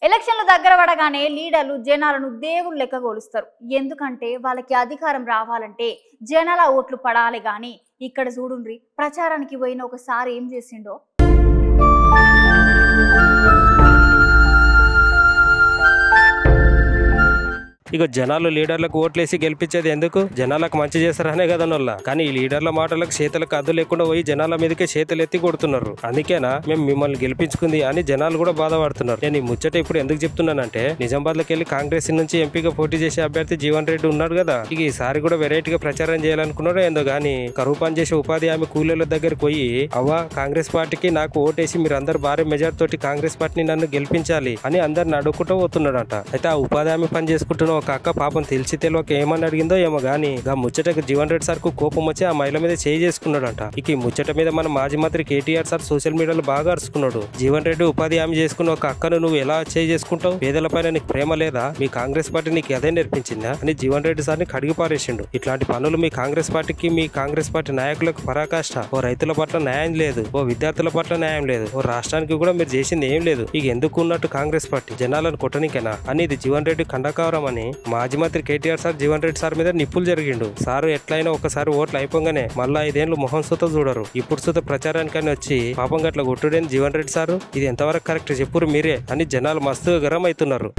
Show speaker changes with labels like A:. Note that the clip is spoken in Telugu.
A: ఎలక్షన్లు దగ్గర పడగానే లీడర్లు జనాలను దేవుళ్ళు లెక్క గోలుస్తారు. ఎందుకంటే వాళ్ళకి అధికారం రావాలంటే జనాల ఓట్లు పడాలి. గాని ఇక్కడ చూడుండ్రి, ప్రచారానికి పోయిన ఒకసారి ఏం చేసిండో.
B: ఇక జనాలు లీడర్లకు ఓట్లేసి గెలిపించేది ఎందుకు? జనాలకు మంచి చేస్తారనే కదా నొల్ల. కానీ ఈ లీడర్ల మాటలకు చేతులకు అద్దు లేకుండా పోయి జనాల మీదకే చేతులు ఎత్తి కొడుతున్నారు. అందుకేనా మేము మిమ్మల్ని గెలిపించుకుంది అని జనాలు కూడా బాధపడుతున్నారు. నేను ఈ ముచ్చట ఇప్పుడు ఎందుకు చెప్తున్నానంటే, నిజామాబాద్లోకి వెళ్ళి కాంగ్రెస్ నుంచి ఎంపీగా పోటీ చేసే అభ్యర్థి జీవన్ రెడ్డి ఉన్నాడు కదా. ఇక ఈసారి కూడా వెరైటీగా ప్రచారం చేయాలనుకున్నారో ఏందో గానీ, కరువు పని చేసే ఉపాధి హామీ కూలీల దగ్గరికి పోయి, అవ్వ కాంగ్రెస్ పార్టీకి నాకు ఓటేసి మీరు అందరు భారీ మెజార్టీ తోటి కాంగ్రెస్ పార్టీని నన్ను గెలిపించాలి అని అందరిని అడుక్కుంటూ పోతున్నాడంట. అయితే ఆ ఉపాధి హామీ పని చేసుకుంటున్న ఒక అక్క పాపం తెలిసి తెలియక ఏమని అడిగిందో ఏమో గానీ, ఆ ముచ్చటకు జీవన్ రెడ్డి సార్ కు కోపం వచ్చి ఆ మహిళ మీద చేయి చేసుకున్నాడంట. ఇక ఈ ముచ్చట మీద మన మాజీ మంత్రి కేటీఆర్ సార్ సోషల్ మీడియాలో బాగా అరుచుకున్నాడు. జీవన్ రెడ్డి ఉపాధి హామీ చేసుకున్న ఒక అక్కను నువ్వు ఎలా చేయి చేసుకుంటావు? పేదల పైన నీకు ప్రేమ లేదా? మీ కాంగ్రెస్ పార్టీ నీకు అదే నేర్పించిందా అని జీవన్ రెడ్డి సార్ని కడిగి పారేసిండు. ఇట్లాంటి పనులు మీ కాంగ్రెస్ పార్టీకి, మీ కాంగ్రెస్ పార్టీ నాయకులకు పరాకాష్ట. ఓ రైతుల పట్ల న్యాయం లేదు, ఓ విద్యార్థుల పట్ల న్యాయం లేదు, ఓ రాష్ట్రానికి కూడా మీరు చేసింది ఏం లేదు. ఇక ఎందుకు ఉన్నట్టు కాంగ్రెస్ పార్టీ జనాలను కొట్టనికేనా అని ఇది జీవన్ రెడ్డి ఖండకావరం అని మాజీ మంత్రి కేటీఆర్ సార్ జీవన్ రెడ్డి సార్ మీద నిప్పులు జరిగిండు. సారు ఎట్లయినా ఒకసారి ఓట్లు అయిపోగానే మళ్ళా 5 ఏళ్ళు మొహం సుత చూడరు. ఇప్పుడు సుత ప్రచారానికని వచ్చి పాపం గట్ల కొట్టుడేని జీవన్ రెడ్డి సారు. ఇది ఎంతవరకు కరెక్ట్ చెప్పురు మీరే అని జనాలు మస్తుగా గరం అవుతున్నారు.